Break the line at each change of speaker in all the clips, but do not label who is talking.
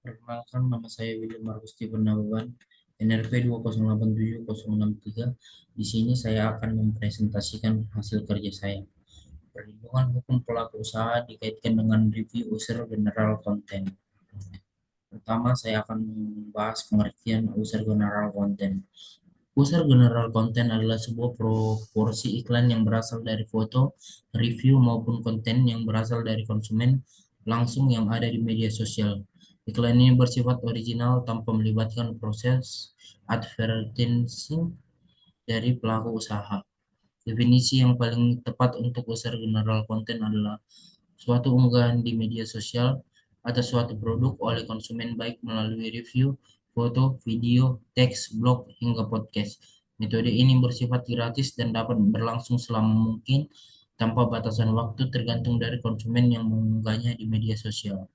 Perkenalkan, nama saya William Markus Steven Nababan, NRP 2087063. Di sini saya akan mempresentasikan hasil kerja saya. Perlindungan hukum pelaku usaha dikaitkan dengan review user general content. Pertama, saya akan membahas pengertian user general content. User general content adalah sebuah proporsi iklan yang berasal dari foto, review, maupun konten yang berasal dari konsumen langsung yang ada di media sosial. Iklan ini bersifat original tanpa melibatkan proses advertising dari pelaku usaha. Definisi yang paling tepat untuk user general content adalah suatu unggahan di media sosial atau suatu produk oleh konsumen baik melalui review, foto, video, teks, blog, hingga podcast. Metode ini bersifat gratis dan dapat berlangsung selama mungkin tanpa batasan waktu tergantung dari konsumen yang mengunggahnya di media sosial.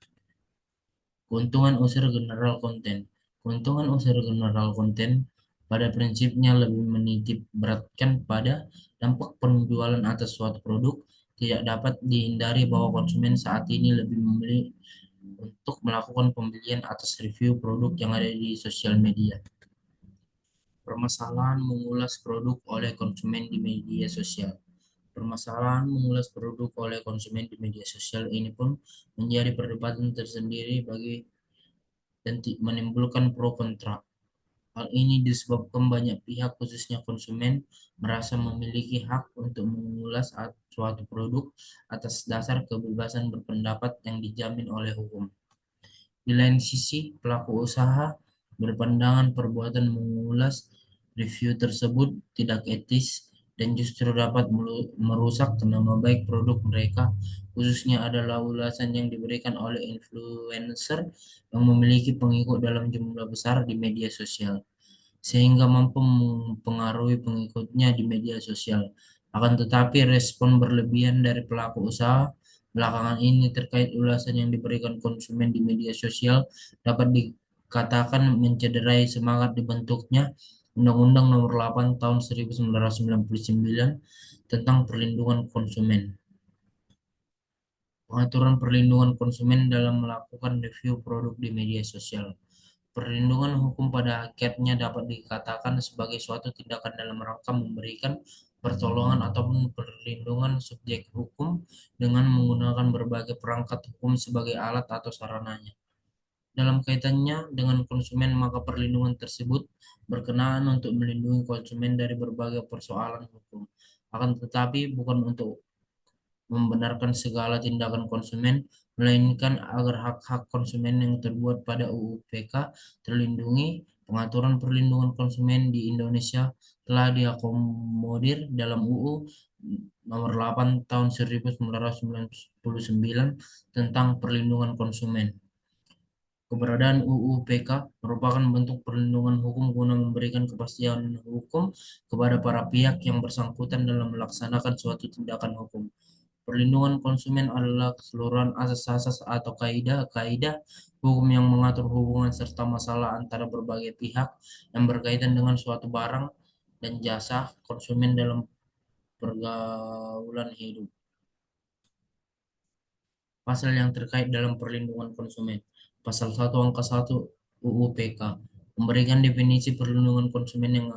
Keuntungan user general content. Keuntungan user general content pada prinsipnya lebih menitik beratkan pada dampak penjualan atas suatu produk. Tidak dapat dihindari bahwa konsumen saat ini lebih memilih untuk melakukan pembelian atas review produk yang ada di sosial media. Permasalahan mengulas produk oleh konsumen di media sosial. Permasalahan mengulas produk oleh konsumen di media sosial ini pun menjadi perdebatan tersendiri bagi dan menimbulkan pro kontra. Hal ini disebabkan banyak pihak, khususnya konsumen, merasa memiliki hak untuk mengulas suatu produk atas dasar kebebasan berpendapat yang dijamin oleh hukum. Di lain sisi, pelaku usaha berpandangan perbuatan mengulas review tersebut tidak etis dan justru dapat merusak nama baik produk mereka, khususnya adalah ulasan yang diberikan oleh influencer yang memiliki pengikut dalam jumlah besar di media sosial sehingga mampu mempengaruhi pengikutnya di media sosial. Akan tetapi, respon berlebihan dari pelaku usaha belakangan ini terkait ulasan yang diberikan konsumen di media sosial dapat dikatakan mencederai semangat dibentuknya Undang-Undang Nomor 8 Tahun 1999 tentang perlindungan konsumen. Pengaturan perlindungan konsumen dalam melakukan review produk di media sosial. Perlindungan hukum pada akhirnya dapat dikatakan sebagai suatu tindakan dalam rangka memberikan pertolongan ataupun perlindungan subjek hukum dengan menggunakan berbagai perangkat hukum sebagai alat atau sarananya. Dalam kaitannya dengan konsumen, maka perlindungan tersebut berkenaan untuk melindungi konsumen dari berbagai persoalan hukum. Akan tetapi bukan untuk membenarkan segala tindakan konsumen, melainkan agar hak-hak konsumen yang terbuat pada UU PK terlindungi. Pengaturan perlindungan konsumen di Indonesia telah diakomodir dalam UU Nomor 8 Tahun 1999 tentang perlindungan konsumen. Keberadaan UU PK merupakan bentuk perlindungan hukum guna memberikan kepastian hukum kepada para pihak yang bersangkutan dalam melaksanakan suatu tindakan hukum. Perlindungan konsumen adalah keseluruhan asas-asas atau kaidah-kaidah hukum yang mengatur hubungan serta masalah antara berbagai pihak yang berkaitan dengan suatu barang dan jasa konsumen dalam pergaulan hidup. Pasal yang terkait dalam perlindungan konsumen. Pasal 1 angka 1 UU PK memberikan definisi perlindungan konsumen yang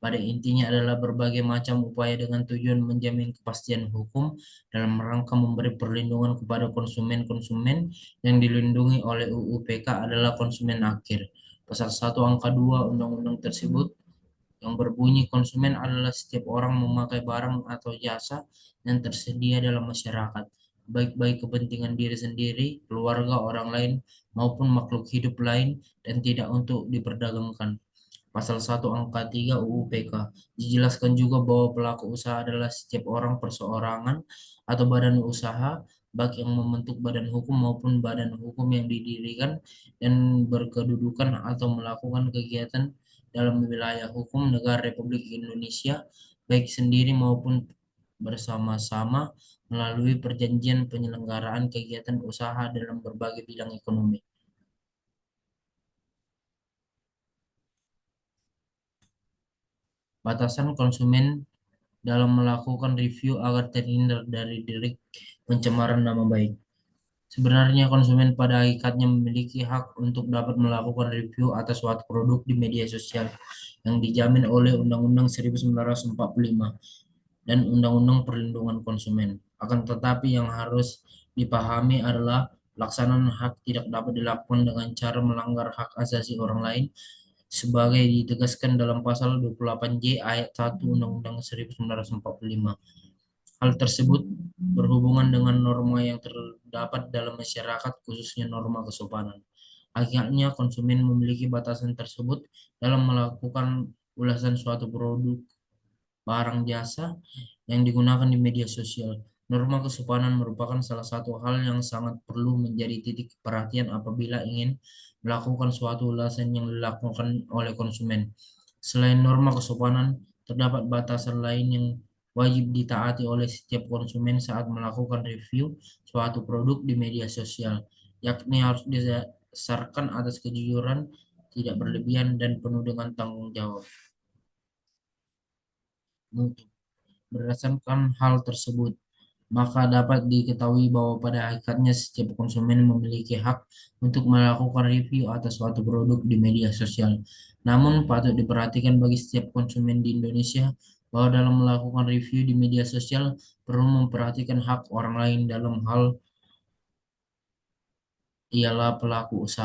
pada intinya adalah berbagai macam upaya dengan tujuan menjamin kepastian hukum dalam rangka memberi perlindungan kepada konsumen-konsumen yang dilindungi oleh UU PK adalah konsumen akhir. Pasal 1 angka 2 undang-undang tersebut yang berbunyi konsumen adalah setiap orang memakai barang atau jasa yang tersedia dalam masyarakat, baik-baik kepentingan diri sendiri, keluarga, orang lain, maupun makhluk hidup lain dan tidak untuk diperdagangkan. Pasal 1 angka 3 UU PK dijelaskan juga bahwa pelaku usaha adalah setiap orang perseorangan atau badan usaha baik yang membentuk badan hukum maupun badan hukum yang didirikan dan berkedudukan atau melakukan kegiatan dalam wilayah hukum negara Republik Indonesia baik sendiri maupun bersama-sama melalui perjanjian penyelenggaraan kegiatan usaha dalam berbagai bidang ekonomi. Batasan konsumen dalam melakukan review agar terhindar dari delik pencemaran nama baik. Sebenarnya konsumen pada hakikatnya memiliki hak untuk dapat melakukan review atas suatu produk di media sosial yang dijamin oleh Undang-Undang 1945 dan Undang-Undang Perlindungan Konsumen. Akan tetapi yang harus dipahami adalah pelaksanaan hak tidak dapat dilakukan dengan cara melanggar hak asasi orang lain sebagai ditegaskan dalam pasal 28J ayat 1 Undang-Undang 1945. Hal tersebut berhubungan dengan norma yang terdapat dalam masyarakat, khususnya norma kesopanan. Akhirnya, konsumen memiliki batasan tersebut dalam melakukan ulasan suatu produk, barang, jasa yang digunakan di media sosial. Norma kesopanan merupakan salah satu hal yang sangat perlu menjadi titik perhatian apabila ingin melakukan suatu ulasan yang dilakukan oleh konsumen. Selain norma kesopanan, terdapat batasan lain yang wajib ditaati oleh setiap konsumen saat melakukan review suatu produk di media sosial, yakni harus didasarkan atas kejujuran, tidak berlebihan, dan penuh dengan tanggung jawab. Mutu. Berdasarkan hal tersebut, maka dapat diketahui bahwa pada hakikatnya setiap konsumen memiliki hak untuk melakukan review atas suatu produk di media sosial. Namun patut diperhatikan bagi setiap konsumen di Indonesia bahwa dalam melakukan review di media sosial perlu memperhatikan hak orang lain dalam hal ialah pelaku usaha.